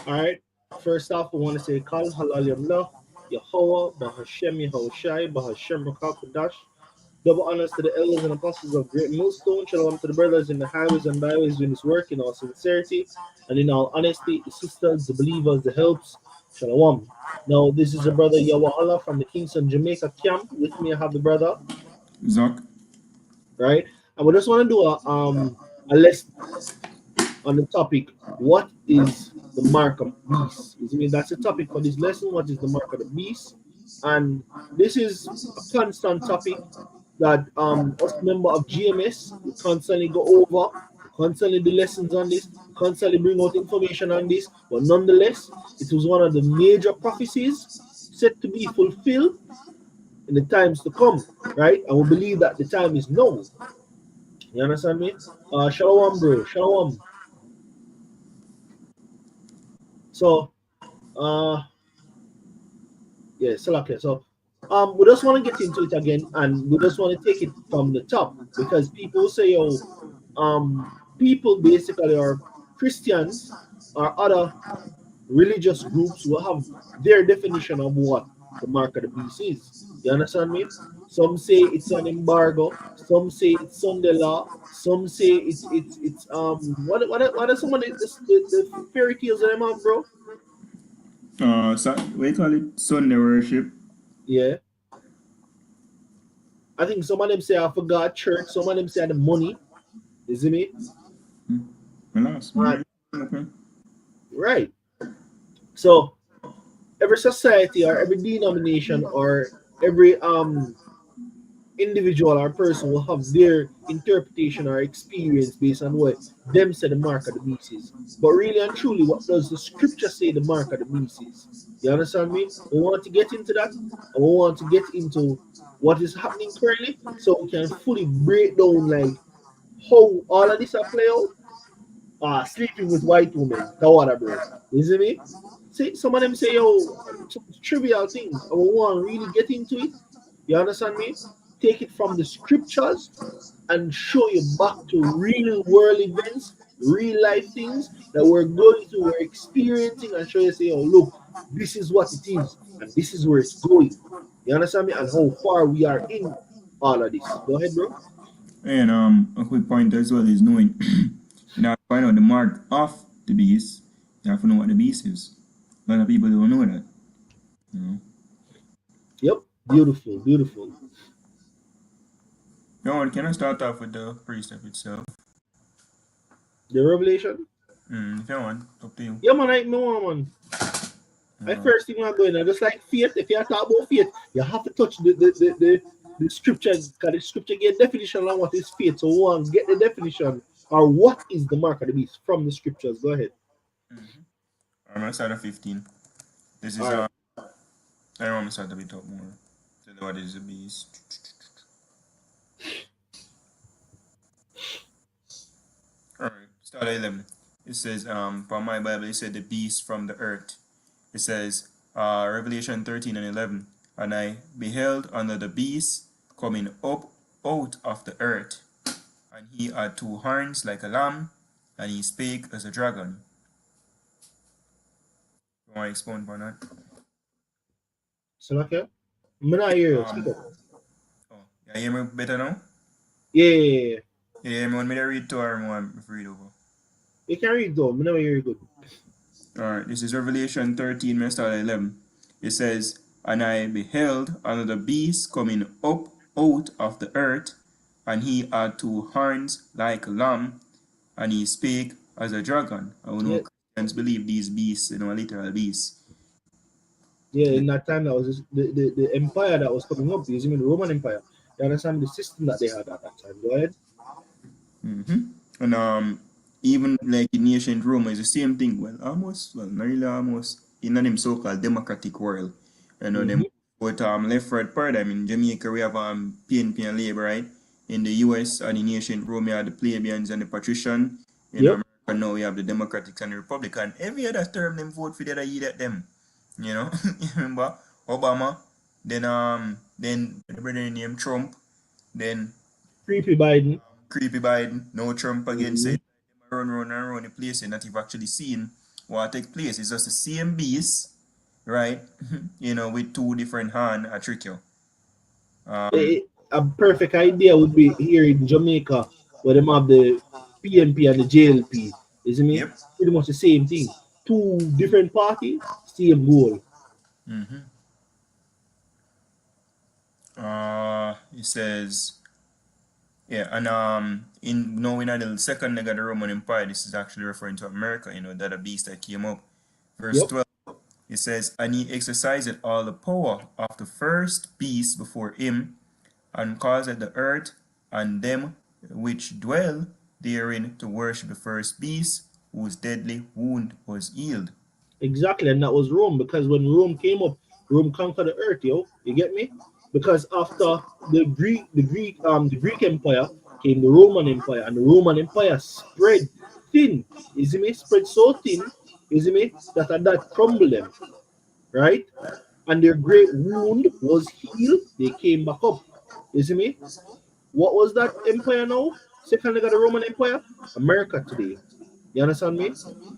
All right. First off, I want to say Kal Halal Yamla, Yahweh, Bahashem Yahushai, Bahashem Rakakadash. Double honors to the elders and apostles of Great Millstone. Shalom to the brothers in the highways and byways doing this work in all sincerity and in all honesty. The sisters, the believers, the helps. Shalom. Now, this is a brother Yawala from the Kingston, Jamaica camp. With me, I have the brother, Zach. right? And we just want to do a list on the topic, what is the mark of the beast? I mean, that's the topic for this lesson. What is the mark of the beast? And this is a constant topic that us member of GMS we constantly go over, constantly do lessons on this, constantly bring out information on this. But nonetheless, it was one of the major prophecies set to be fulfilled in the times to come, right? And we believe that the time is now. You understand me? Shalom, bro. Shalom. So, uh, yeah, Salakia. So, we just want to get into it again, and we just want to take it from the top because people say, "Oh, people basically are Christians or other religious groups will have their definition of what the mark of the beast is." You understand me? Some say it's an embargo. Some say it's Sunday law. Some say it's what are some of the fairy tales that them have, bro? We call it Sunday worship. Yeah. I think some of them say I forgot church. Some of them say the money. You see me? Relax. And Okay. right. So every society or every denomination or every individual or person will have their interpretation or experience based on what them say the mark of the beast is. But really and truly, what does the scripture say the mark of the beast is? You understand me? We want to get into that and we want to get into what is happening currently so we can fully break down like how all of this are play out. Sleeping with white women, Tawada, bro. You see me? See, some of them say, yo, some trivial things. I want to really get into it. You understand me? Take it from the scriptures and show you back to real world events, real life things that we're going through, we're experiencing, and show you, say, oh, look, this is what it is, and this is where it's going. You understand me? And how far we are in all of this. Go ahead, bro. And a quick point as well is knowing in order to find out the mark of the beast, you have to know what the beast is. A lot of people don't know that. You know. Yep. Beautiful, beautiful. Now, can I start off with the precept itself? The revelation. If you want, up to you. Yeah, man, I know, man. I Uh, first thing I'm going, I just like faith. If you talk about faith, you have to touch the scripture, because the scripture get definition on what is faith. So one, get the definition or what is the mark of the beast from the scriptures. Go ahead. mhm. I'm gonna start at 15. This is All right. I want to start a bit up more. Tell you what is the beast. Alright, start at 11. It says, from my Bible, it said the beast from the earth. It says, Revelation 13 and 11. And I beheld under the beast coming up out of the earth, and he had two horns like a lamb, and he spake as a dragon. You want to expound on that? So okay. I'm not hear you. Speak Um, up. oh, you hear me better now? Yeah, yeah, yeah, yeah. You hear me when me read to or want me to read over? You can read though. I'm never hear you good. Alright, this is Revelation 13, me start at 11. It says, And I beheld another beast coming up out of the earth, and he had two horns like a lamb, and he spake as a dragon. I don't know Yeah, Christians believe these beasts, are literal beasts. yeah. In that time, that was the empire that was coming up. You see me, the Roman Empire. You understand the system that they had at that time. Go ahead. And even like in ancient Rome, it's the same thing. Well, not really almost, in them so-called democratic world. Them Mm-hmm. with left right paradigm. In Jamaica, we have PNP and Labour, right? In the US and in ancient Rome, you have the plebeians and the patrician. In Yep. America now, we have the Democrats and the Republican. Every other term, them vote for the other, eat at them. You know, you remember Obama, then the brother named Trump, then Creepy Biden. creepy Biden, no Trump again, Mm-hmm. said run the place and that you've actually seen what take place. It's just the same beast, right? With two different hand a trick you. A perfect idea would be here in Jamaica where they have the PNP and the JLP. Isn't me? Yep. Pretty much the same thing. Two different parties, same goal. It says, yeah, and in knowing that the second leg of the Roman Empire, this is actually referring to America, that a beast that came up. Verse Yep. 12, it says, and he exercised all the power of the first beast before him, and caused the earth and them which dwell therein to worship the first beast, whose deadly wound was healed. Exactly, and that was Rome because when Rome came up, Rome conquered the earth, yo. You get me? Because after the Greek Empire came the Roman Empire, and the Roman Empire spread thin. You see me? Spread so thin, you see me, that at that crumbled them, right? And their great wound was healed. They came back up. You see me? What was that empire now? Second leg of the Roman Empire? America today. You understand me?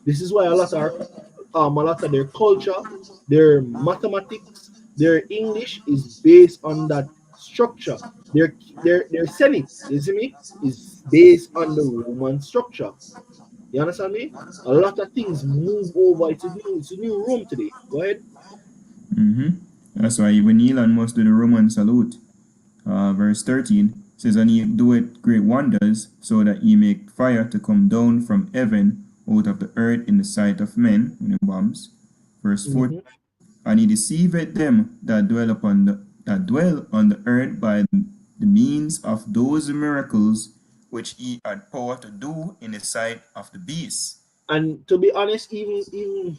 This is why a lot of their culture, their mathematics, their English is based on that structure. Their Senate, you see me, is based on the Roman structure. You understand me? A lot of things move over to new Rome today. Go ahead. That's why when Elon must do the Roman salute. Verse 13 says, and he doeth great wonders, so that he make fire to come down from heaven out of the earth in the sight of men, when he bombs. Verse 14, and he deceiveth them that dwell on the earth by the means of those miracles which he had power to do in the sight of the beast. And to be honest, even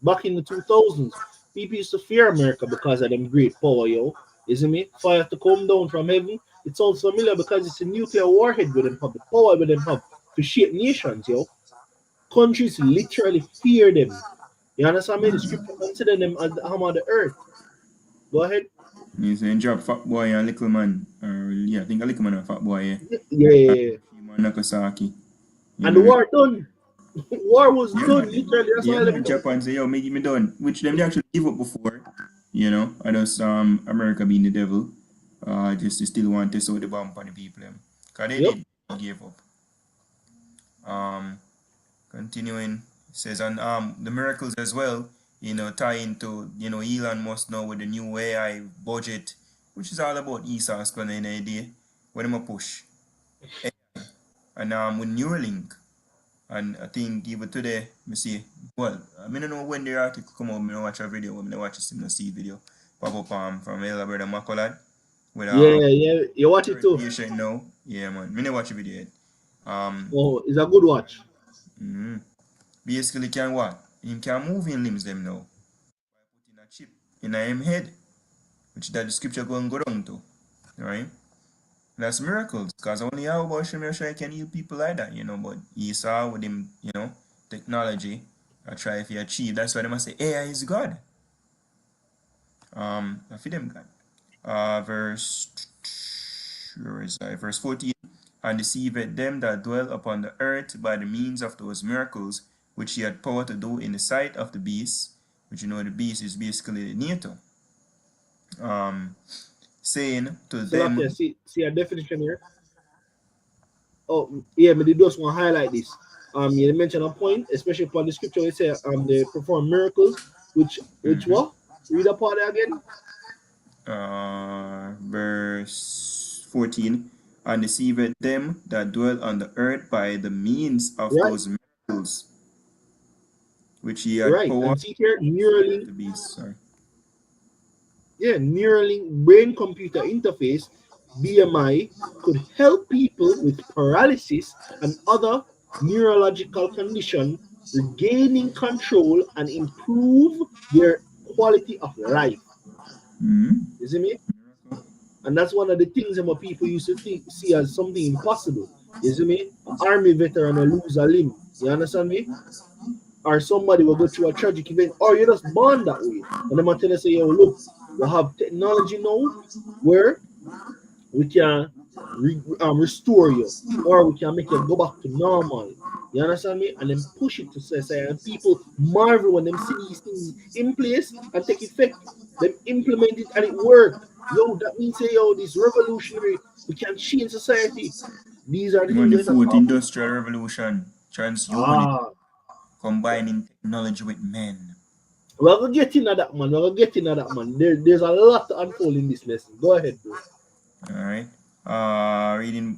back in the 2000s, people used to fear America because of them great power, yo. Isn't it? Fire to come down from heaven. It's also familiar because it's a nuclear warhead with them have the power with them have to shape nations, yo. Countries literally fear them. You understand me? The scripture consider them as the hammer of the earth. Go ahead. You say drop Fat Boy and Little Man, or yeah, I think a Little Man and Fat Boy, Yeah. Nagasaki. And the war done. War was done, literally. That's why I man, Japan say, yo, make me done. Which them they actually give up before. I just America being the devil. Just to still want to sow the bomb on the people them. Cause they did give up. Continuing, it says, and the miracles as well, tie into, Elon Musk now with the new AI budget, which is all about Esau explaining the idea when them a push. And with Neuralink, and I think even today, me see, well, I don't know when the article come out, I watch a video, I watch a similar see video pop up from Ella Brother Macolad. With, yeah, you watch it too. Now. Yeah, man, I watch a video yet. Oh, it's a good watch. Basically, can what? Him can move in limbs them now. By putting a chip in him head, which that the scripture go and go down to, right? That's miracles, because only Yahweh Shemeshai can heal people like that, but Esau with him, technology, I try if he achieve. That's why they must say AI is God. I feed them God. Verse 14, and deceived them that dwell upon the earth by the means of those miracles which he had power to do in the sight of the beast, which the beast is basically the NATO. Saying to them. See a definition here. Oh yeah, but they just want to highlight this. You mentioned a point, especially for the scripture. It says they perform miracles, which what? Read that part again. Verse 14, and deceived them that dwell on the earth by the means of those miracles, which he had power. And see here, Neuralink. The beast, sorry. Yeah, Neuralink brain computer interface (BMI) could help people with paralysis and other neurological conditions regaining control and improve their quality of life. You see me? And that's one of the things that people used to see as something impossible. You see me? An army veteran will lose a limb. You understand me? Or somebody will go through a tragic event, or you're just born that way. And I'm going to tell you, say, yo, look, we have technology now where we can restore you, or we can make you go back to normal. You understand me? And then push it to society. And people marvel when them see these things in place and take effect. Them implement it and it work. Yo, that means say, yo, this revolutionary, we can change society. These are the You want things the that fourth talk. industrial revolution, transhumanism, Ah, combining technology with men. we're gonna get into that, man. We're gonna get into that, man. There's a lot to unfold in this lesson. Go ahead, bro. All right.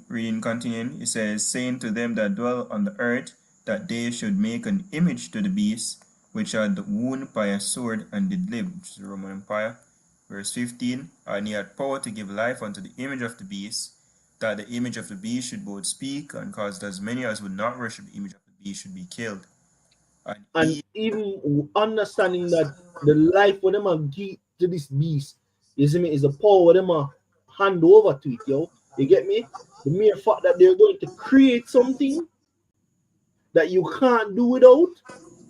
Reading continuing. It says, saying to them that dwell on the earth that they should make an image to the beast which had wound by a sword and did live, which is the Roman Empire. Verse 15. And he had power to give life unto the image of the beast, that the image of the beast should both speak and cause as many as would not worship the image of the beast should be killed. And And he, even understanding that the life when them are give to this beast, you see me, is the power when them are hand over to it, yo. You get me? The mere fact that they're going to create something that you can't do without,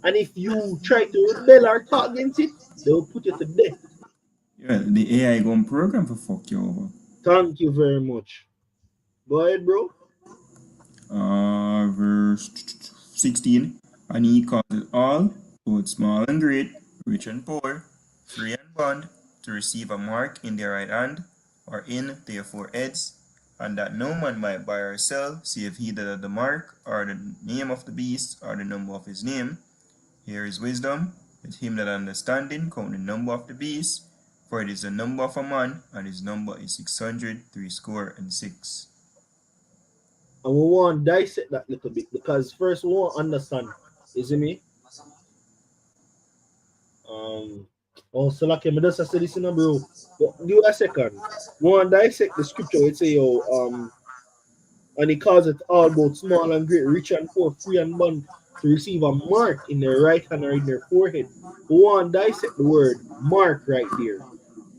and if you try to rebel or talk against it, they will put you to death. yeah, the AI going program for fuck you over. Thank you very much. Go ahead, bro. Verse 16. And he causes all, both small and great, rich and poor, free and bond, to receive a mark in their right hand, or in their foreheads, and that no man might buy or sell, save he that had the mark, or the name of the beast, or the number of his name. Here is wisdom. Let him that understanding count the number of the beast, for it is the number of a man, and his number is 666. And we want to dissect that little bit because first we want to understand, you see me? So like me just say this in a bro. But give a second. One dissect the scripture. It say and he calls it all both small and great, rich and poor, free and bond to receive a mark in their right hand or in their forehead. One dissect the word mark right there.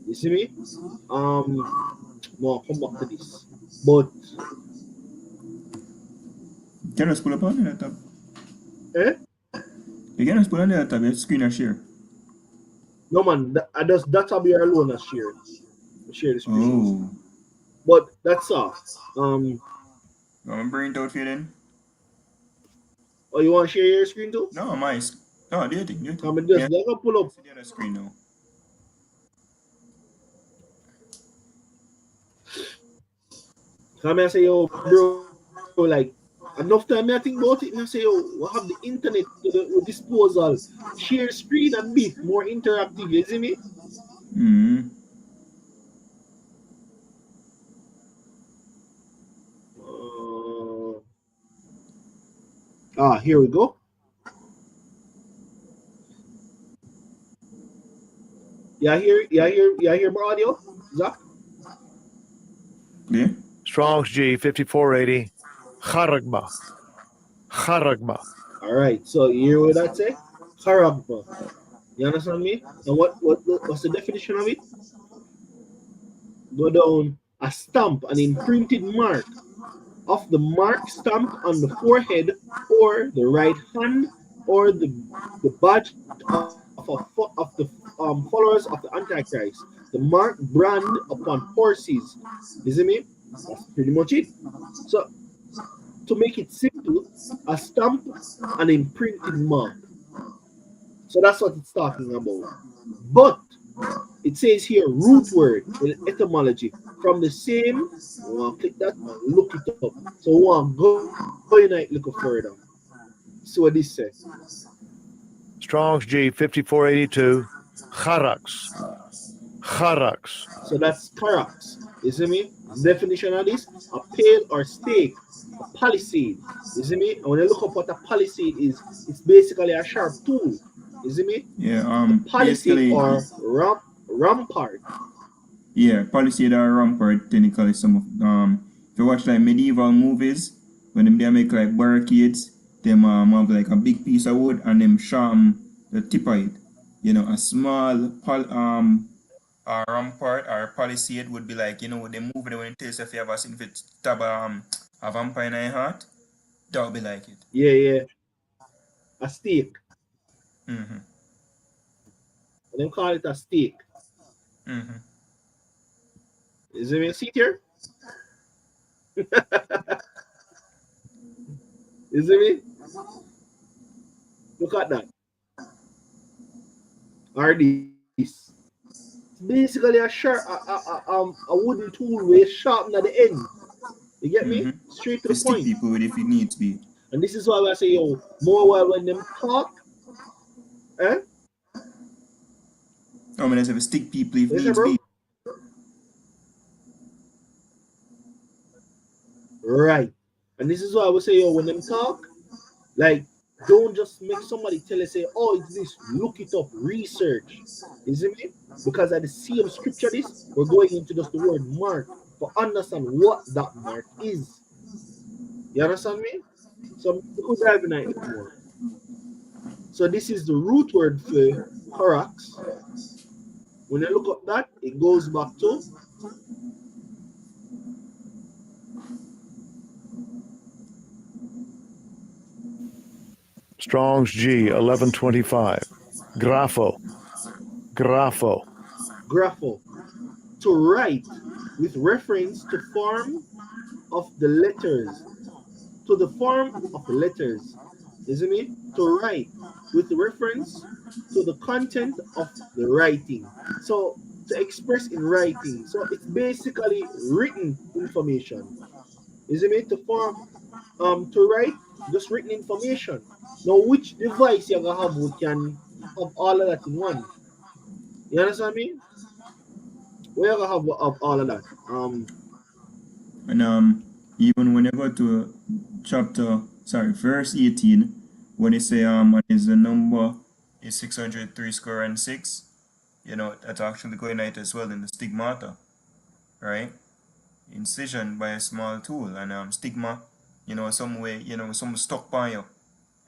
You see me? No, I'll come back to this. But Can you pull up on the top? eh? You can just pull on the top, your screen and share. No man, I just that will be alone as share the screen. Oh. But that's all. I'm bring it out for you then. Oh, you want to share your screen too? No, my no, do you think? Do you think? Come and Yeah, just let me pull up. see the other screen now. Come and say, yo, bro, like enough time I think about it, and I say, yo, we have the internet to the disposal. Share screen and bit more interactive, you see me? Mm-hmm. Here we go. Yeah, hear my audio, Zach? Yeah? Strong's G 5480. Charagma. Charagma. All right. So you hear what that say? Haragma. You understand me? And what's the definition of it? Go down a stamp, an imprinted mark of the mark stamped on the forehead or the right hand or the badge of the followers of the Antichrist. The mark brand upon horses. You see me? That's pretty much it. So to make it simple, a stamp, an imprinted mark. So that's what it's talking about. But it says here root word in etymology from the same. We'll click that and look it up. So we'll go in a little further. See what this says. Strong's G 5482. Charax. Charax. So that's carax. You see me? Definition of this: a pale or stake, a palisade. You see me? And when you look up what a palisade is, it's basically a sharp tool. You see me? Yeah, A palisade basically, or rampart. yeah, palisade or rampart, technically some of, if you watch like medieval movies, when them they make like barricades, them have like a big piece of wood and them sham the tip of it. You know, a small a rampart or a palisade would be like, you know, they move it when it tells if you have a if it's stab a vampire in your heart, that would be like it. Yeah. A stake. Mm-hmm. And them call it a stake. Mm-hmm. Is it a seat here? Is it me? Look at that. Or this. It's basically a wooden tool with sharp at the end. You get me? Straight to To the stick point. people with if it needs to be. And this is why I say, yo, more while when them talk, eh? I mean, let's have a stick people if Listen, needs bro. be. Right. And this is why I would say, yo, when them talk, like, don't just make somebody tell you, say, oh, it's this, look it up, research. You see me? Because at the same scripture this, we're going into just the word mark to understand what that mark is. You understand me? So we could dive in it more. So this is the root word for Horax. When you look up that, it goes back to Strong's G 1125. Grapho. Grapho. grapho, to write with reference to form of the letters. To the form of the letters. You see me? To write with reference to the content of the writing. So to express in writing. So it's basically written information. You see me? To form to write just written information. Now which device you gonna have we can have all of that in one? You understand me? We are gonna have all of that. And even when you go to verse 18, when it say what is the number is 603 square and 6, you know, that's actually going out as well in the stigmata, right? Incision by a small tool and stigma, you know, some way, you know, some stuck by you.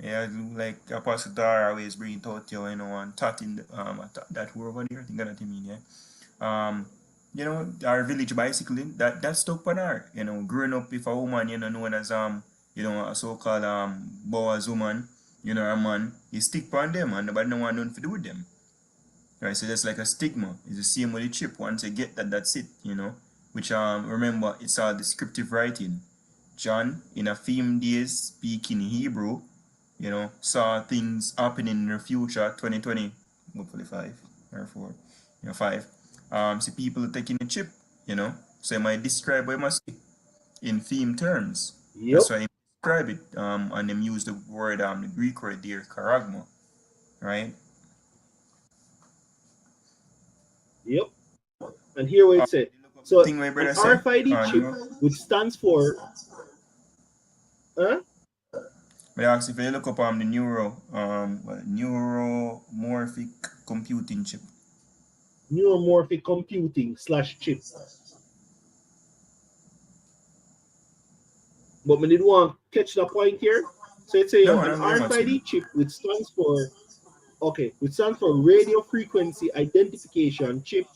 Yeah, like Apostle Dara always bring it out, you know, and tat in the, that word over there, I think that's what you mean, yeah. You know, our village bicycling, that stuck on her, you know, growing up with a woman, you know, known as you know, a so-called Boaz woman, you know, a man, he stick on them and nobody know what nothing to do with them. Right, so that's like a stigma. It's the same with the chip. Once you get that, that's it, you know. Which remember it's all descriptive writing. John, in a theme days, speaking Hebrew, you know, saw things happening in the future, 2020, hopefully 5 or 4, you know, 5. See people taking a chip, you know. So you might describe what you must say in theme terms. Yep. That's why you describe it, and them use the word, the Greek word there, charagma, right? Yep. And here what it said. So Thing my an brother said, RFID chip, which stands for but actually, if you look up the neuromorphic computing chip. neuromorphic computing / chip. But we did want to catch the point here. So it's a No, an I'm very much RFID chip, which stands for radio frequency identification chip,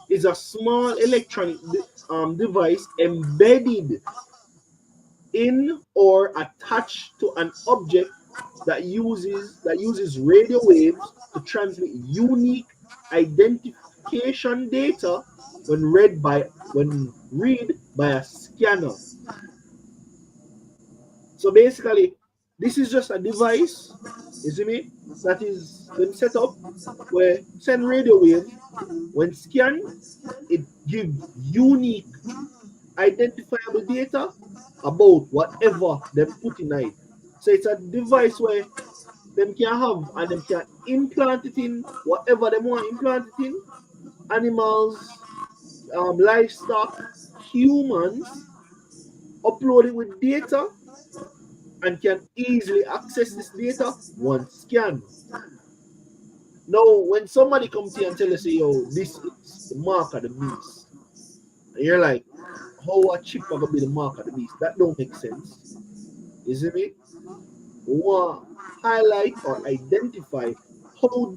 is a small electronic device embedded in or attached to an object that uses radio waves to transmit unique identification data when read by a scanner. So basically, this is just a device, you see me, that is been set up where send radio wave. When scanned, it gives unique identifiable data about whatever they put in it. So it's a device where them can have and them can implant it in whatever they want implant it in. Animals, livestock, humans, upload it with data and can easily access this data once scanned. Now, when somebody comes to you and tell you, say, yo, this is the mark of the beast, and you're like, how a chip are gonna be the mark of the beast? That don't make sense. You see me? We want to highlight or identify how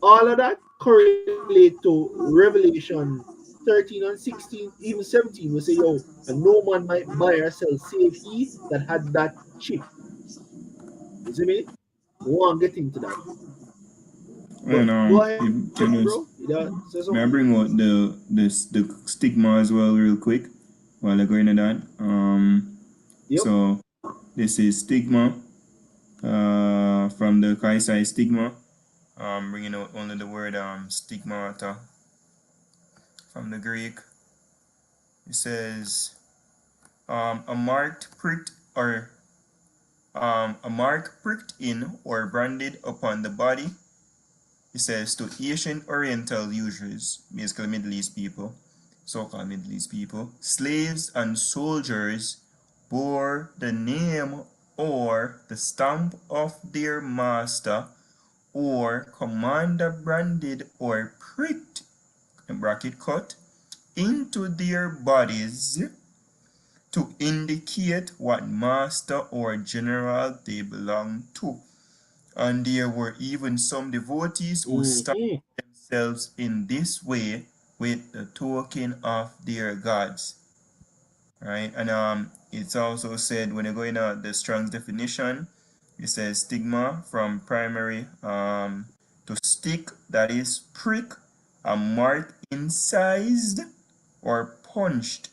all of that correlate to Revelation 13 and 16, even 17. We say, yo, and no man might buy or sell save he that had that chip. You see me? We want to get into that. And Go ahead, can bro. Say may I something. bring out the stigma as well real quick while I go into that. Yep. So This is stigma from the Kaisai stigma. Bringing out only the word stigmata from the Greek. It says a mark pricked in or branded upon the body. It says to ancient Oriental users, basically Middle East people, so-called Middle East people, slaves and soldiers bore the name or the stamp of their master or commander branded or pricked, in bracket cut, into their bodies to indicate what master or general they belong to. And there were even some devotees who stamped Mhm. themselves in this way with the token of their gods. Right? And it's also said when you go in the Strong's definition, it says stigma from primary to stick, that is prick, a mark incised or punched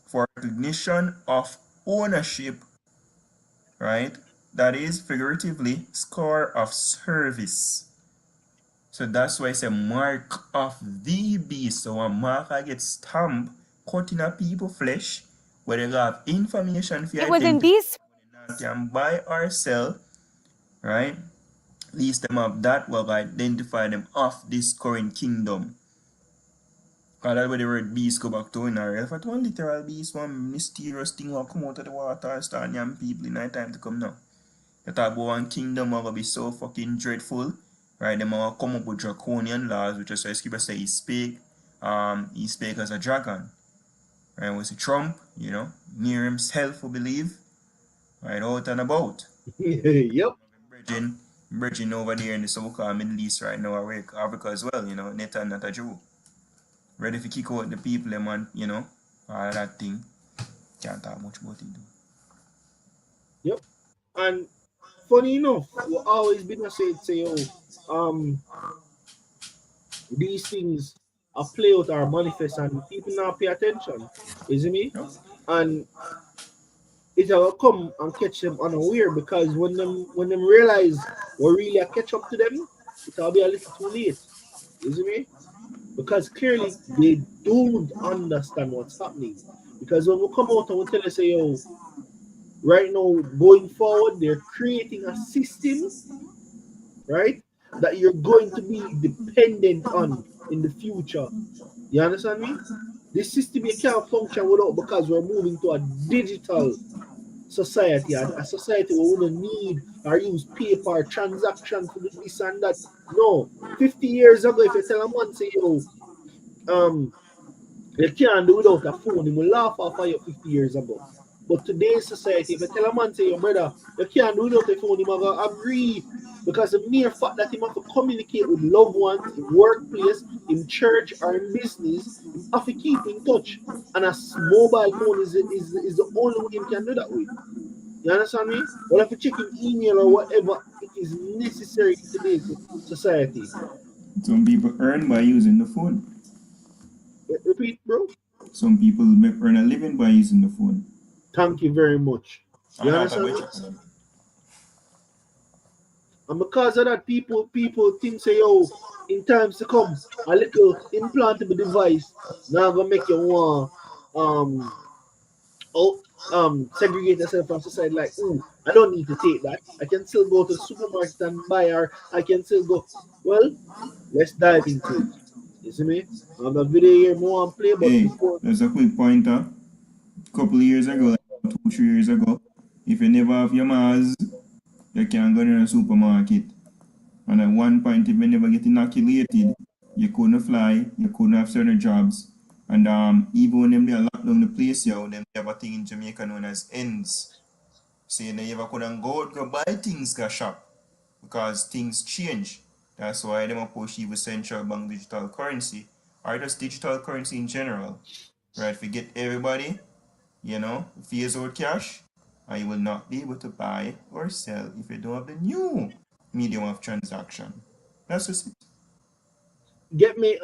for recognition of ownership, right? That is figuratively score of service. So that's why it's a mark of the beast. So a mark I get stamped, cut in a people flesh, where they have information for It was in identify these can buy or sell, right? At least them have that will identify them of this current kingdom. Because that's where the word beast go back to in our if it one literal beast, one mysterious thing will come out of the water and start young people in our time to come now. You talk about one kingdom will be so fucking dreadful, right? Them will come up with draconian laws, which is why Scripture say he spake as a dragon. Right? Was it Trump, near himself who believe, right, out and about. Yep. Bridging over there in the so-called Middle East right now, Africa as well, Nathan not a Jew. Ready to kick out the people, them and, all that thing. Can't talk much about it, though. Yep. And funny enough, we always been a say, these things are play out or manifest and people now pay attention. You see me? Yep. And it will come and catch them unaware because when them realize we really a catch up to them, it'll be a little too late. You see me? Because clearly they don't understand what's happening. Because when we come out and we tell us, say, yo, right now going forward, they're creating a system, right, that you're going to be dependent on in the future. You understand me? This system you can't function without because we're moving to a digital society, a society where we don't need or use paper or transaction to do this and that. No, 50 years ago, if you tell a man, say, yo, um, you can't do without a phone, he will laugh off of you 50 years ago. But today's society, if you tell a man, say, your brother, you can't do without a phone, he will agree. Because the mere fact that he have to communicate with loved ones in workplace, in church, or in business, he have to keep in touch. And a mobile phone is the only way he can do that with. You understand me? Well, if you check your email or whatever, it is necessary in today's society. Some people earn by using the phone. Repeat, bro. Some people earn a living by using the phone. Thank you very much. I You know that understand me? way. And because of that, people think say, yo, in times to come, a little implantable device now gonna make you want um oh segregate yourself from society. Like, ooh, I don't need to take that. I can still go to the supermarket and buy, or I can still go. Well, let's dive into it. You see me? I have a video here more and play, but Hey, before there's a quick pointer. Couple of years ago, like 2, 3 years ago, if you never have your Mars, you can't go in a supermarket. And at one point, if you never get inoculated, you couldn't fly, you couldn't have certain jobs. And even when them they lock down the place, them they have a thing in Jamaica known as ends. So you never couldn't go out, go buy things, go shop. Because things change. That's why they push even central bank digital currency, or just digital currency in general. Right? Forget everybody, phase out cash, and you will not be able to buy or sell if you don't have the new medium of transaction. That's just it. get me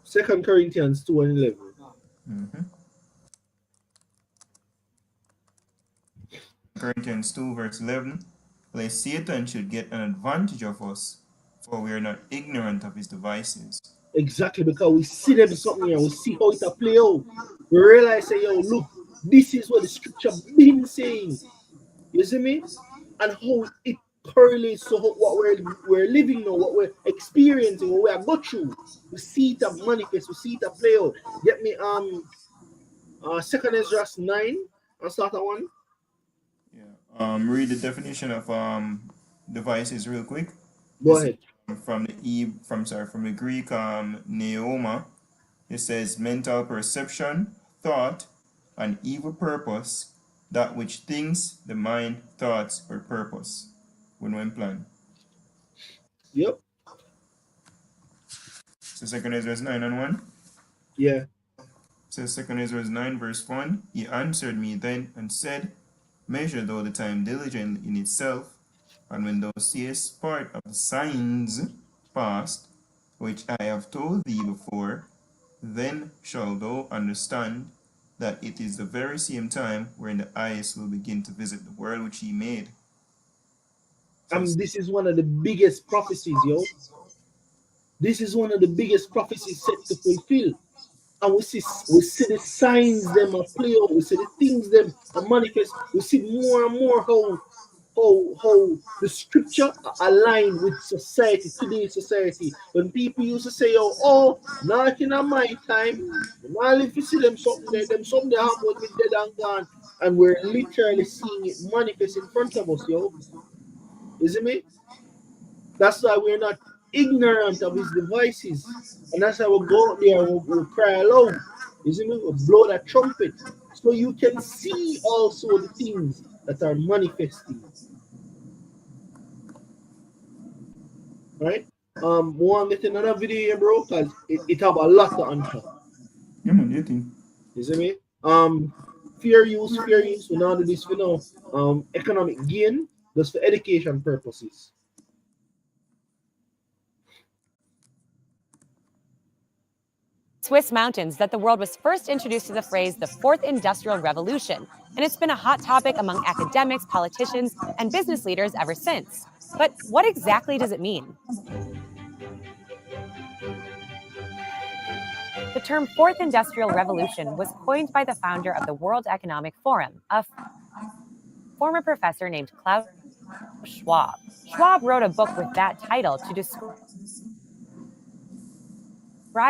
2 Corinthians 2:11. Mhm. Corinthians 2 verse 11, lest Satan should get an advantage of us, for we are not ignorant of his devices. Exactly, because we see them something here, we see how it a play out. We realize, say, yo, look, this is what the scripture been saying. You see me? And how it correlates to what we're living now, what we're experiencing, what we are go through. We see it a manifest, we see it a play out. Get me 2nd Ezra 9 and start at 1. Yeah. Read the definition of devices real quick. Go This is ahead. from the Greek neoma. It says mental perception, thought, an evil purpose, that which thinks, the mind, thoughts, or purpose when plan. Yep. So 2nd Ezra 9 and 1. Yeah. Says 2nd Ezra 9 verse 1. He answered me then and said, measure thou the time diligently in itself, and when thou seest part of the signs past, which I have told thee before, then shalt thou understand that it is the very same time wherein the eyes will begin to visit the world which he made. This is one of the biggest prophecies, yo. This is one of the biggest prophecies set to fulfill. And we see the signs them are play out, we see the things them are manifest, we see more and more how the scripture align with society, today's society. When people used to say, oh, not in my time, I live to see them something there happen when we dead and gone. And we're literally seeing it manifest in front of us, yo. Isn't me? That's why we're not ignorant of his devices. And that's why we'll go out there and we'll cry aloud. Isn't it? We'll blow that trumpet. So you can see also the things that are manifesting. Right? Want to get another video here, bro, because it have a lot to answer. Yeah, man, you think? Isn't it? Fair use, we now do this for now. Economic gain, just for education purposes. Swiss mountains that the world was first introduced to the phrase the Fourth Industrial Revolution, and it's been a hot topic among academics, politicians, and business leaders ever since. But what exactly does it mean? The term Fourth Industrial Revolution was coined by the founder of the World Economic Forum, a former professor named Klaus Schwab. Schwab wrote a book with that title to describe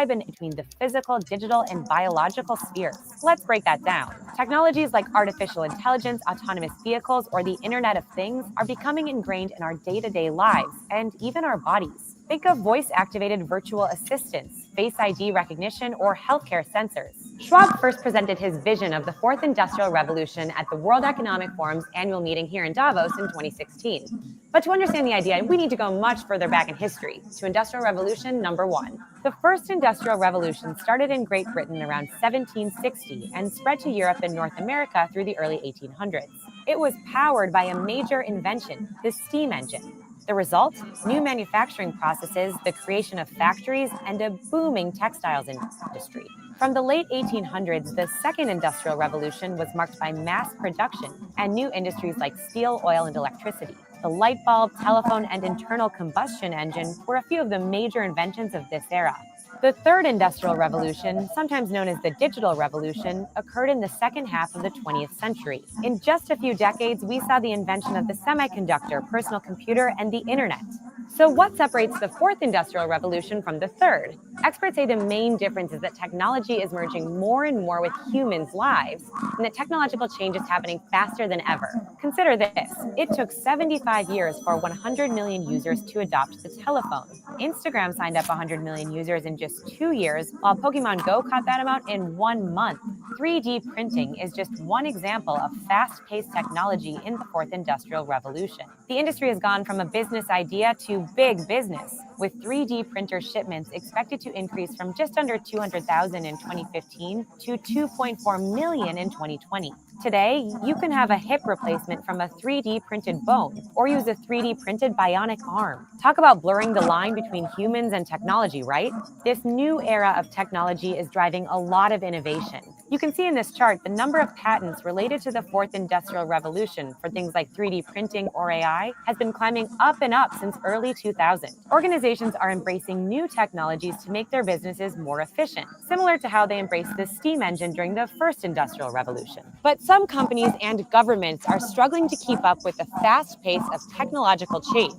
between the physical, digital, and biological spheres. Let's break that down. Technologies like artificial intelligence, autonomous vehicles, or the Internet of Things are becoming ingrained in our day-to-day lives and even our bodies. Think of voice-activated virtual assistants, Face ID recognition, or healthcare sensors. Schwab first presented his vision of the Fourth Industrial Revolution at the World Economic Forum's annual meeting here in Davos in 2016. But to understand the idea, we need to go much further back in history, to Industrial Revolution number 1. The first Industrial Revolution started in Great Britain around 1760 and spread to Europe and North America through the early 1800s. It was powered by a major invention, the steam engine. The result? New manufacturing processes, the creation of factories, and a booming textiles industry. From the late 1800s, the Second Industrial Revolution was marked by mass production and new industries like steel, oil, and electricity. The light bulb, telephone, and internal combustion engine were a few of the major inventions of this era. The Third Industrial Revolution, sometimes known as the Digital Revolution, occurred in the second half of the 20th century. In just a few decades, we saw the invention of the semiconductor, personal computer, and the internet. So what separates the Fourth Industrial Revolution from the Third? Experts say the main difference is that technology is merging more and more with humans' lives, and that technological change is happening faster than ever. Consider this. It took 75 years for 100 million users to adopt the telephone. Instagram signed up 100 million users in just 2 years, while Pokemon Go caught that amount in 1 month. 3D printing is just one example of fast-paced technology in the Fourth Industrial Revolution. The industry has gone from a business idea to into big business, with 3D printer shipments expected to increase from just under 200,000 in 2015 to 2.4 million in 2020. Today, you can have a hip replacement from a 3D printed bone or use a 3D printed bionic arm. Talk about blurring the line between humans and technology, right? This new era of technology is driving a lot of innovation. You can see in this chart the number of patents related to the fourth industrial revolution for things like 3D printing or AI has been climbing up and up since early 2000. Organizations are embracing new technologies to make their businesses more efficient, similar to how they embraced the steam engine during the first industrial revolution. But some companies and governments are struggling to keep up with the fast pace of technological change.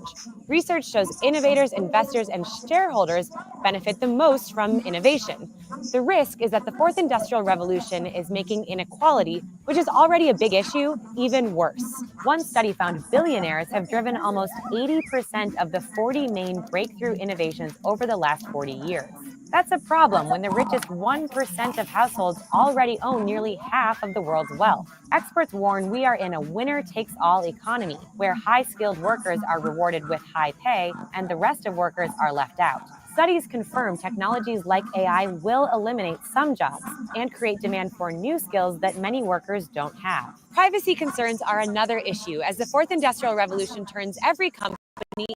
Research shows innovators, investors, and shareholders benefit the most from innovation. The risk is that the fourth industrial revolution is making inequality, which is already a big issue, even worse. One study found billionaires have driven almost 80% of the 40 main breakthrough innovations over the last 40 years. That's a problem when the richest 1% of households already own nearly half of the world's wealth. Experts warn we are in a winner-takes-all economy, where high-skilled workers are rewarded with high pay and the rest of workers are left out. Studies confirm technologies like AI will eliminate some jobs and create demand for new skills that many workers don't have. Privacy concerns are another issue as the fourth industrial revolution turns every company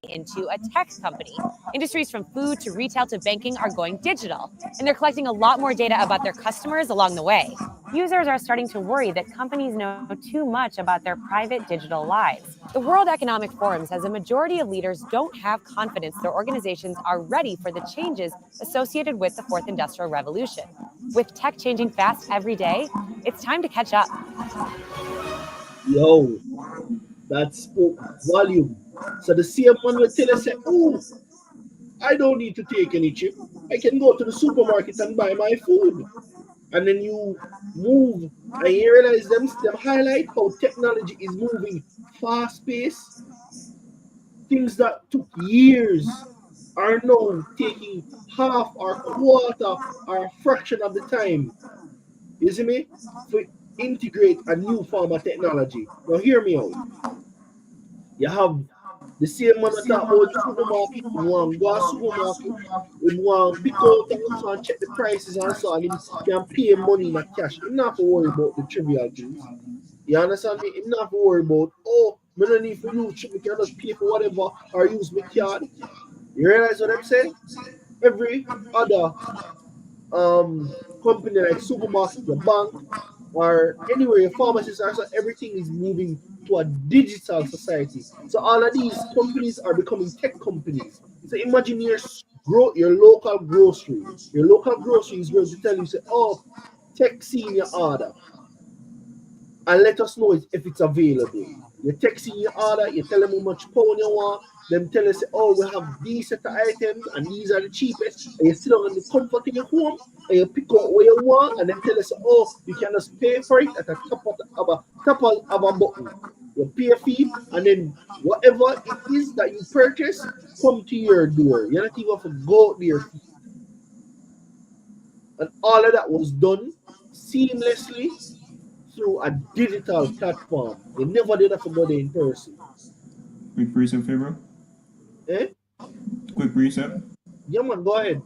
into a tech company. Industries from food to retail to banking are going digital, and they're collecting a lot more data about their customers along the way. Users are starting to worry that companies know too much about their private digital lives. The World Economic Forum says a majority of leaders don't have confidence their organizations are ready for the changes associated with the fourth industrial revolution. With tech changing fast every day, it's time to catch up. Yo, that spoke volume. So the same man will tell us, oh, I don't need to take any chip. I can go to the supermarket and buy my food. And then you move and you realize them highlight how technology is moving fast paced. Things that took years are now taking half or quarter or a fraction of the time. You see me? To integrate a new form of technology. Now hear me out. You have the same man that talk about the supermarket, him want go to supermarket, him want pick out and so and check the prices and so on, him can pay money in a cash. Him not have to worry about the trivial things. You understand me? Him not have to worry about, oh, me no need to use chip, me can just pay for whatever or use my card. You realize what I'm saying? Every other company like supermarket, your bank, or anywhere your pharmacies are, so everything is moving to a digital society. So all of these companies are becoming tech companies. So imagine your local grocery. Your local grocery is going to tell you, say, oh, text in your order and let us know if it's available. You text in your order, you tell them how much pound you want, them tell us, oh, we have these set of items and these are the cheapest, and you sit down in the comfort of your home and you pick out what you want, and then tell us, oh, you can just pay for it at the top of a button. You pay a fee, and then whatever it is that you purchase come to your door. You don't even have to go out there. And all of that was done seamlessly through a digital platform. They never did have to go there in person. Quick precept, bro. Eh? Quick precept. Yeah, man, go ahead.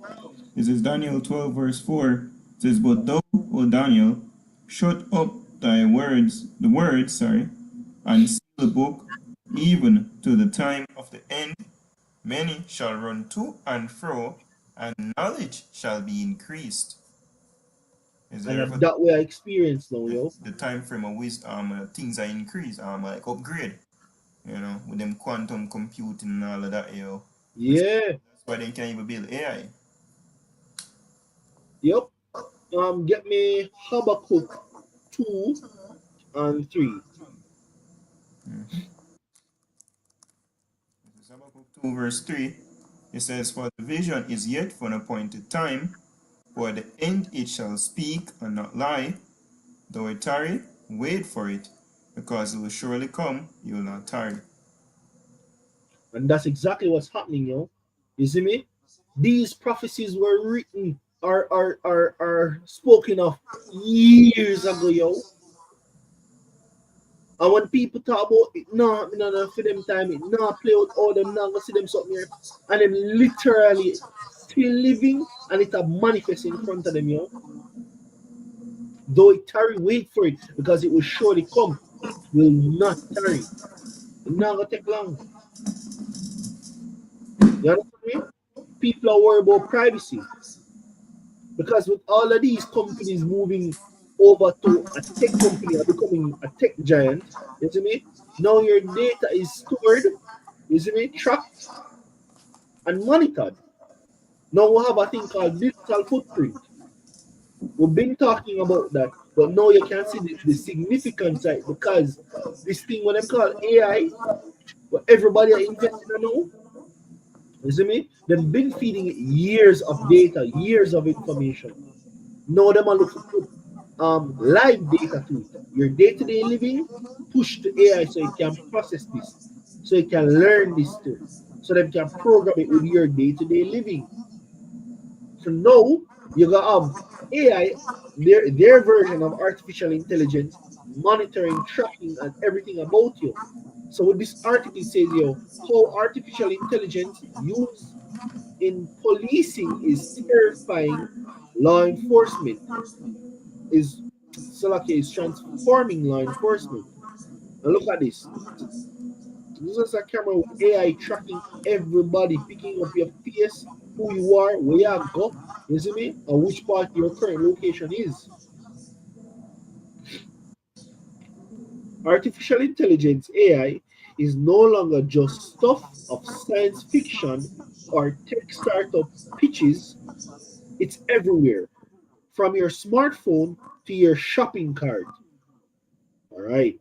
This is Daniel 12, verse 4. It says, but thou, O Daniel, shut up the words, and seal the book, even to the time of the end. Many shall run to and fro, and knowledge shall be increased. Is there And that way I experience now, yo. the time frame of wisdom, things are increased, like upgrade, with them quantum computing and all of that, yo. Yeah. That's why they can't even build AI. Yep. Get me Habakkuk 2 and 3. Habakkuk 2 verse 3, it says, for the vision is yet for an appointed time, for the end it shall speak and not lie. Though it tarry, wait for it, because it will surely come, you will not tarry. And that's exactly what's happening, yo. You see me? These prophecies were written are spoken of years ago, yo. And when people talk about it, no, me no for them time, it no play out all them, not gonna see them something here. And them literally still living and it a manifest in front of them, you know. Though it tarry, wait for it because it will surely come. It will not tarry. It's not gonna take long. You understand me? People are worried about privacy because with all of these companies moving over to a tech company or becoming a tech giant, you see me? Now your data is stored, you see me, tracked and monitored. Now we have a thing called digital footprint. We've been talking about that, but now you can see the significance of it because this thing what them call AI, what everybody are investing in now, you see me? They've been feeding it years of data, years of information. Now them are looking to put live data to it. Your day-to-day living, push to AI so it can process this, so it can learn this too, so they can program it with your day-to-day living. So now you gotta have AI, their version of artificial intelligence, monitoring, tracking, and everything about you. So what this article says, yo, how artificial intelligence used in policing is terrifying law enforcement. Is Salaki is transforming law enforcement. And look at this. This is a camera with AI tracking everybody, picking up your face, who you are, where you go, you see me, and which part your current location is. Artificial intelligence AI is no longer just stuff of science fiction or tech startup pitches. It's everywhere, from your smartphone to your shopping cart. All right.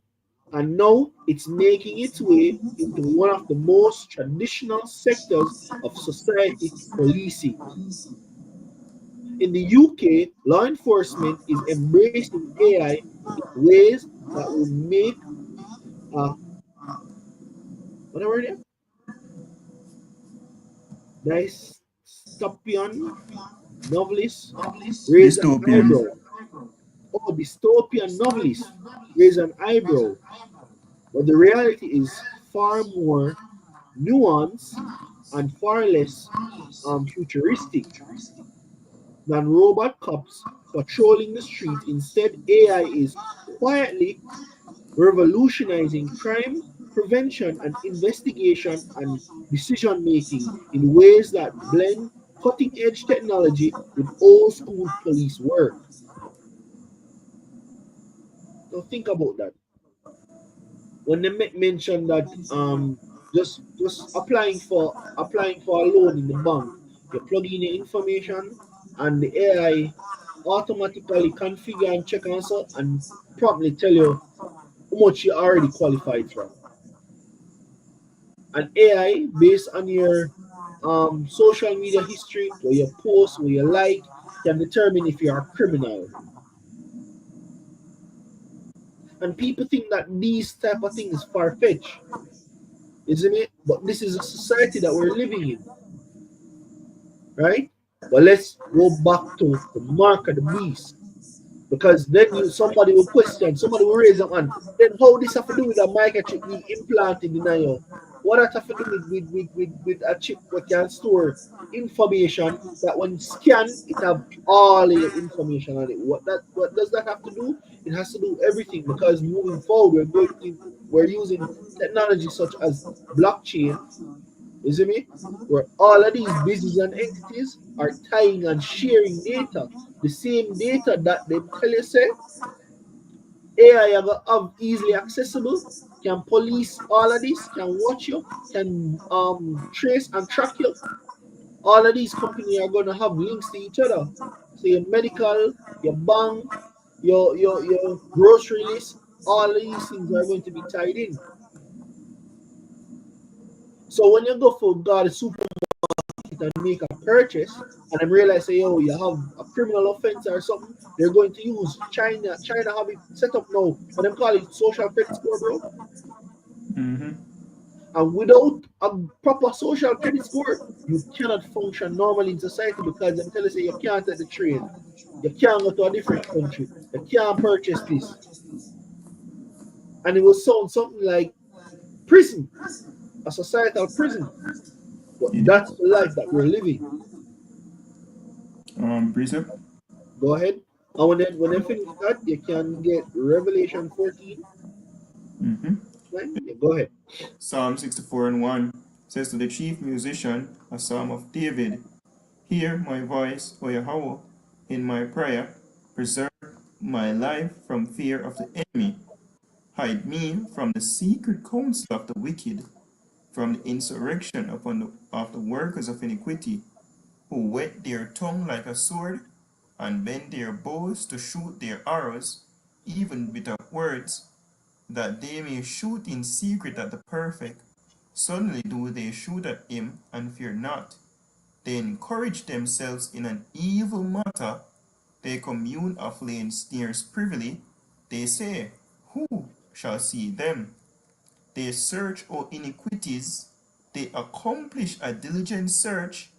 And now it's making its way into one of the most traditional sectors of society, policing. In the UK, law enforcement is embracing AI in ways that will make a whatever it is, dystopian novelist raise an Dystopian. eyebrow. Oh, dystopian novelist raise an eyebrow. But the reality is far more nuanced and far less futuristic than robot cops patrolling the street. Instead, AI is quietly revolutionizing crime prevention and investigation and decision making in ways that blend cutting edge technology with old school police work. Now think about that. When they mention that just applying for a loan in the bank, you plug in your information and the AI automatically configure and check and so and promptly tell you how much you already qualified for. An AI based on your social media history, where you post, where you like, can determine if you're a criminal. And people think that these type of things far fetched, isn't it? But this is a society that we're living in, right? But let's go back to the mark of the beast. Because then somebody will question, somebody will raise up and then how this have to do with a microchip being implanted in you? What that have to do with a chip that can store information that when scanned it have all your information on it. What does that have to do? It has to do everything because moving forward we're using technology such as blockchain, you see me? Where all of these businesses and entities are tying and sharing data. The same data that they tell you say AI have easily accessible, can police all of this, can watch you, can trace and track you. All of these companies are gonna have links to each other. So your medical, your bank, your grocery list, all of these things are going to be tied in. So when you go for God super and make a purchase and then realize say yo you have a criminal offense or something, they're going to use China have it set up now but them call it social credit score, bro. Mm-hmm. And without a proper social credit score you cannot function normally in society because them tell you say you can't take the train, you can't go to a different country, you can't purchase this. and it will sound something like prison, a societal prison. But that's the life that we're living. Precept. Go ahead. And when I finish that, you can get Revelation 14. Mm-hmm. Right? Yeah, go ahead. Psalm 64 and 1 says to the chief musician, a psalm of David, hear my voice, O Yahweh, in my prayer. Preserve my life from fear of the enemy. Hide me from the secret counsel of the wicked, from the insurrection of the workers of iniquity, who whet their tongue like a sword, and bend their bows to shoot their arrows, even bitter words, that they may shoot in secret at the perfect. Suddenly do they shoot at him, and fear not. They encourage themselves in an evil matter. They commune of laying snares privily. They say, who shall see them? They search all iniquities. They accomplish a diligent search,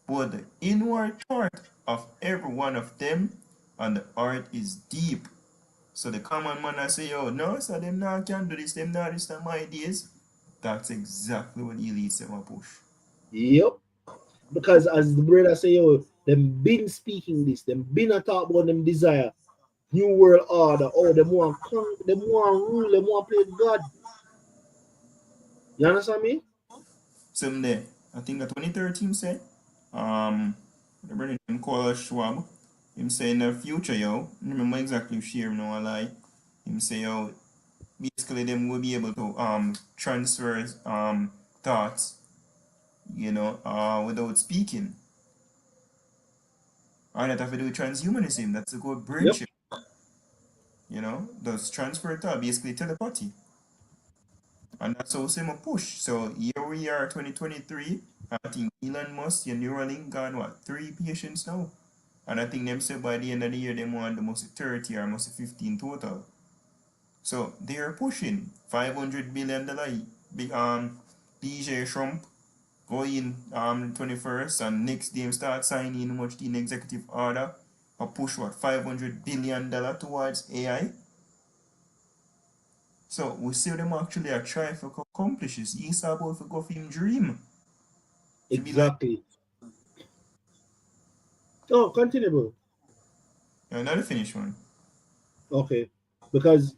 but the inward thought of every one of them and the heart is deep. So the common man I say, oh no, so them not can do this, them not this, not my ideas. That's exactly what elites them a push. Yep. Because as the brother say, yo, them been speaking this, them been a talk about them desire, new world order, oh, them want them want rule, them want play God. You understand me? Same there. I think that 2013 said, the brother him call Schwab. Him say in the future, yo, remember exactly share no a lie. Him say, yo, basically them will be able to transfer thoughts, without speaking. And that have to do with transhumanism. That's a good Yep. bridge, those transfer thought, basically telepathy. And that's how same a push. So here we are, 2023. I think Elon Musk, your Neuralink got what, 3 patients now? And I think them say by the end of the year they want the most 30 or most 15 total. So they are pushing $500 billion. DJ Trump go in 21st, and next day start signing much in executive order or push what $500 billion towards AI. So we see them actually are trying to accomplish this. He's about to go for him dream. To be like Exactly. Oh, continue, bro. another finish one. Okay. Because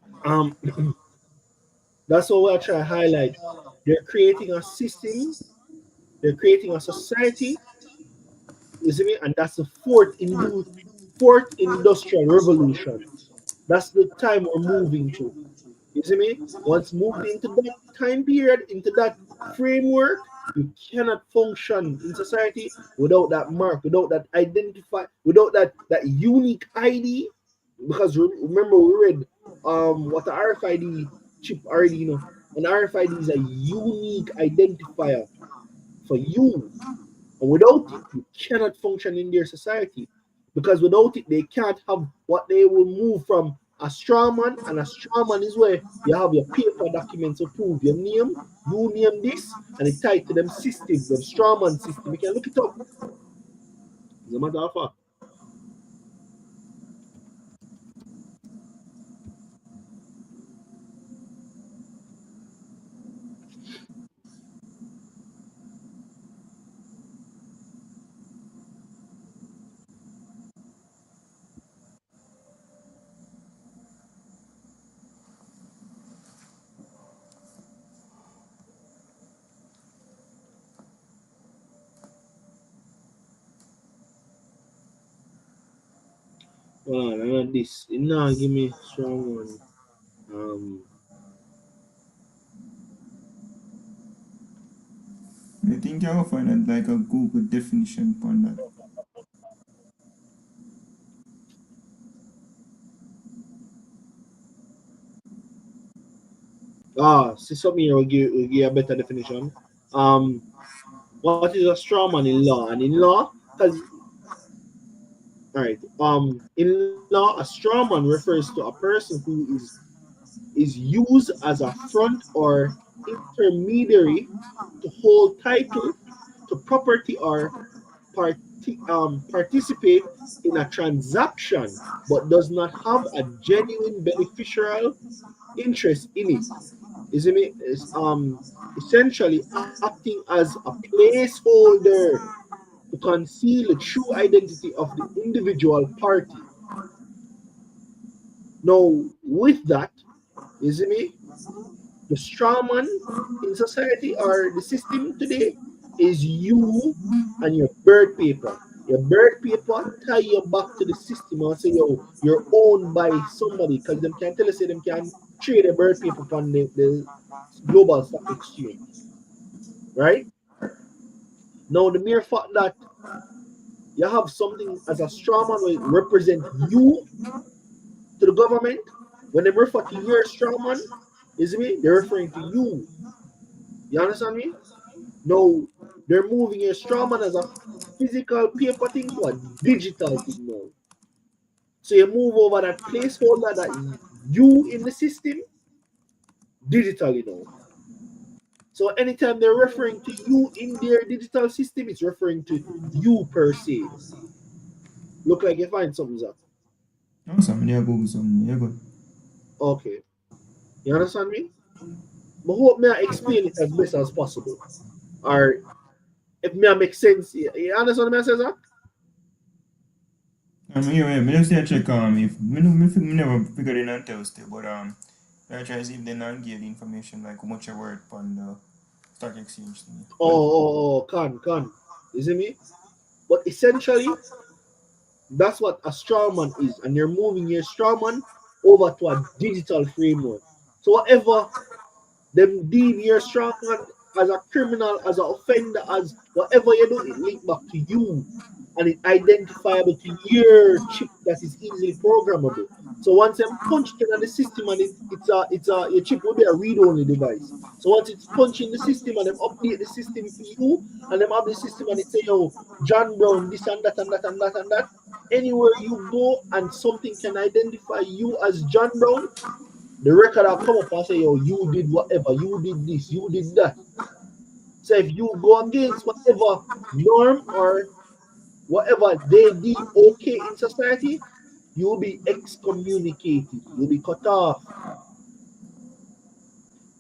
that's what we're trying to highlight. They're creating a system, they're creating a society, you see me? And that's the fourth industrial revolution. That's the time we're moving to. You see me? Once moved into that time period, into that framework, you cannot function in society without that mark, without that identify, without that unique ID. Because remember, we read what the RFID chip already, an RFID is a unique identifier for you. And without it, you cannot function in their society. Because without it, they can't have what they will move from a straw man, and a straw man is where you have your paper documents to prove your name, you name this, and it tied to them system, them straw man system. You can look it up. As a matter of fact. Hold on, I got this. Now give me strong one. Um I think I'll find it like a Google definition on that. see something here will give you a better definition. What is a straw man in law? And in law, because all right. In law, a straw man refers to a person who is used as a front or intermediary to hold title to property or participate in a transaction but does not have a genuine beneficial interest in it. Isn't it? It's essentially acting as a placeholder to conceal the true identity of the individual party. Now, with that, isn't it? The strawman in society or the system today is you and your bird paper. Your bird paper tie you back to the system and say, yo, you're owned by somebody because them can tell us say them can trade a bird paper on the global stock exchange. Right? Now the mere fact that you have something as a strawman will represent you to the government, when they refer to your strawman, is me, they're referring to you. You understand me? No, they're moving your strawman as a physical paper thing to a digital thing now. So you move over that placeholder that you in the system digitally now. So anytime they're referring to you in their digital system, it's referring to you per se. Look like you find something, Zach. No, something there, Google something. Yeah, good. Okay. You understand me? But hope me I explain it as best as possible. Or if me I make sense. You understand what I say, Zach? Yeah, me just check if me never figured it out Thursday, but I try to see if they not give the information like how much I work on the stock exchange thing. Can. You see me? But essentially, that's what a strawman is, and you're moving your strawman over to a digital framework. So whatever them deem your strawman as a criminal, as an offender, as whatever you do, it link back to you, and it identifiable to your chip that is easily programmable. So once them punch it in the system, and it's a your chip will be a read-only device. So once it's punched in the system and them update the system for you, and them update the system and it say, yo, John Brown, this and that and that and that and that. Anywhere you go and something can identify you as John Brown, the record will come up and say, yo, you did whatever, you did this, you did that. So if you go against whatever norm or whatever they deem okay in society, you will be excommunicated, you'll be cut off.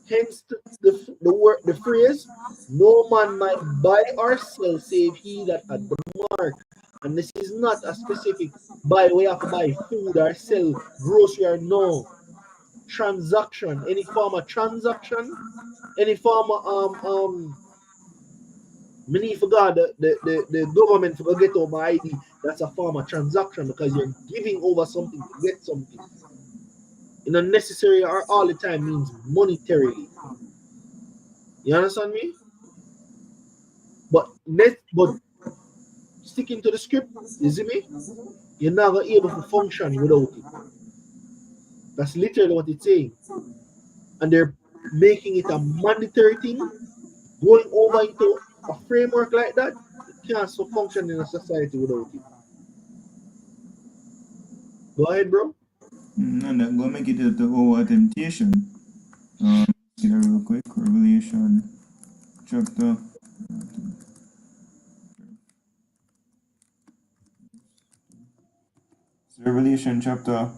Hence the phrase, no man might buy or sell save he that had the mark. And this is not a specific buy, we have to buy food or sell grocery or no. Transaction, any form of transaction, any form of many forgot the government forgot get over ID. That's a form of transaction because you're giving over something to get something. In unnecessary or all the time means monetarily. You understand me? But sticking to the script, you see me? You're not gonna be able to function without it. That's literally what it's saying. And they're making it a mandatory thing, going over into a framework like that, you can't so function in a society without it. Go ahead, bro. And I'm gonna make it to the whole temptation. Get it real quick. Revelation chapter. Revelation chapter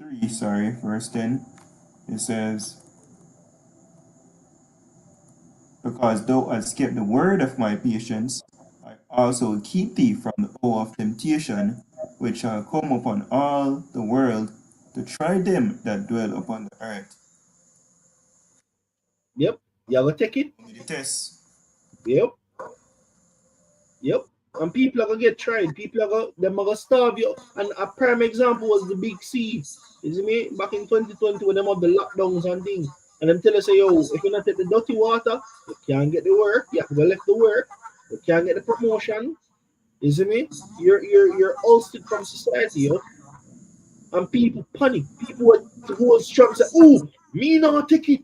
3, verse 10. It says, because thou hast kept the word of my patience, I also will keep thee from the hour of temptation, which shall come upon all the world to try them that dwell upon the earth. Yep. You gonna take it? The test. Yep. And people are gonna get tried. People are gonna starve you. And a prime example was the Big C. You see me? Back in 2020 when them have the lockdowns and things. And them tell us, say, yo, if you not take the dirty water, you can't get the work. You have to go left the work. You can't get the promotion. You see me? You're ousted from society, yo. And people panic. People who was strong say, oh, me not take it.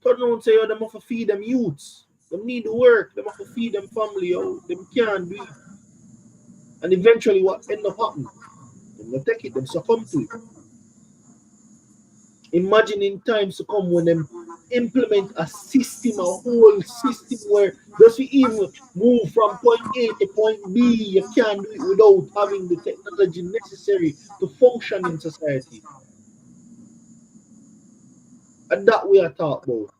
Turn around and say, yo, them have to feed them youths. Them need to work. Them have to feed them family, yo. Them can't do it. And eventually what end up happening? Them not take it. Them succumb to it. Imagine in times to come when them implement a system, a whole system where just we even move from point A to point B, you can't do it without having the technology necessary to function in society. And that we are talk about.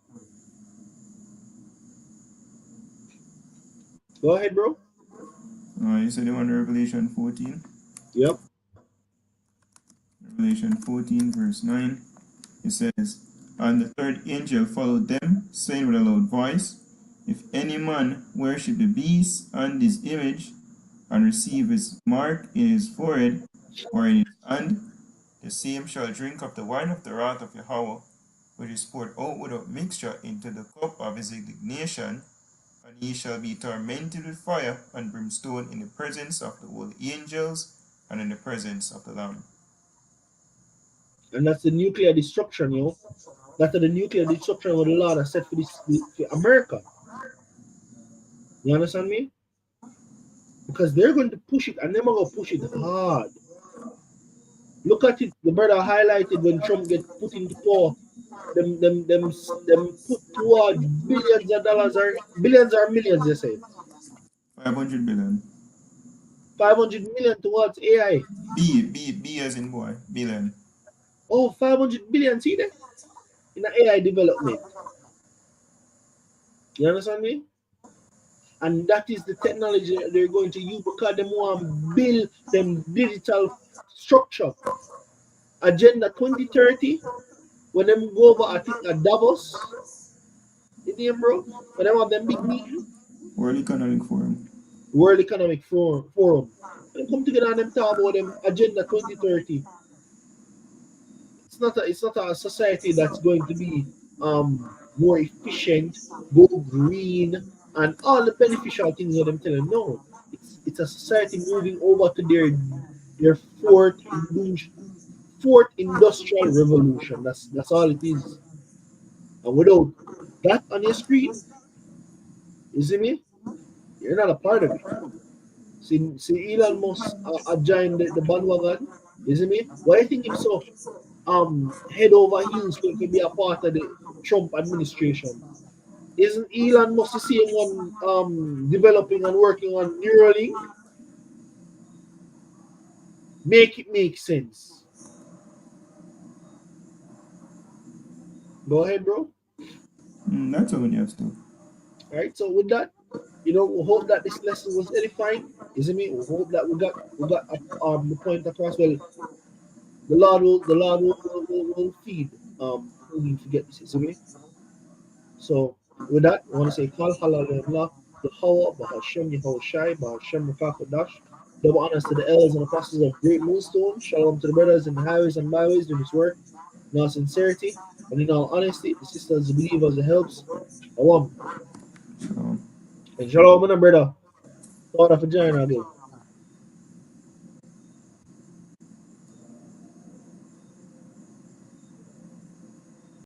Go ahead, bro. You said the one Revelation 14. Yep. Revelation 14, verse 9. It says, "And the third angel followed them, saying with a loud voice, If any man worship the beast and his image, and receive his mark in his forehead or in his hand, the same shall drink of the wine of the wrath of Yahweh, which is poured out without mixture into the cup of his indignation, and he shall be tormented with fire and brimstone in the presence of the holy angels and in the presence of the Lamb." And that's the nuclear destruction, yo. That's the nuclear destruction what the Lord has set for this for America. You understand me? Because they're going to push it and they're going to push it hard. Look at it, the brother highlighted when Trump get put into power. Them put towards billions of dollars or billions or millions, they say. 500 billion. 500 million towards AI. B as in boy, billion. Oh, 500 billion, see that? In the AI development. You understand me? And that is the technology that they're going to use because they want to build them digital structure. Agenda 2030, when them go over, I think, at Davos, in bro, when they have them big meeting, World Economic Forum. World Economic Forum. When they come together and them talk about them Agenda 2030. It's not a society that's going to be more efficient, go green, and all the beneficial things that I'm telling. No, it's a society moving over to their fourth industrial revolution. That's all it is. And without that on your screen, you see me? You're not a part of it. See Elon Musk joined the bandwagon. You see me? Why do you think him so head over heels to be a part of the Trump administration? Isn't Elon Musk the same one developing and working on Neuralink? Make it make sense. Go ahead, bro. That's all you have to. Alright, so with that, we hope that this lesson was edifying. Isn't me? We hope that we got the point across. Well, the Lord will feed who we forget this, isn't me? So with that, I want to say Kal Halalullah, the Hawa, Bahashem Yehoshai, Bahashem Rakakadash. Double honors to the elders and apostles of Great Moonstone. Shalom to the brothers in the highways and byways doing this work in all sincerity and in all honesty. The sisters, the believers, the helps. Shalom. Shalom. And shalom, my brother. Thought of a giant again.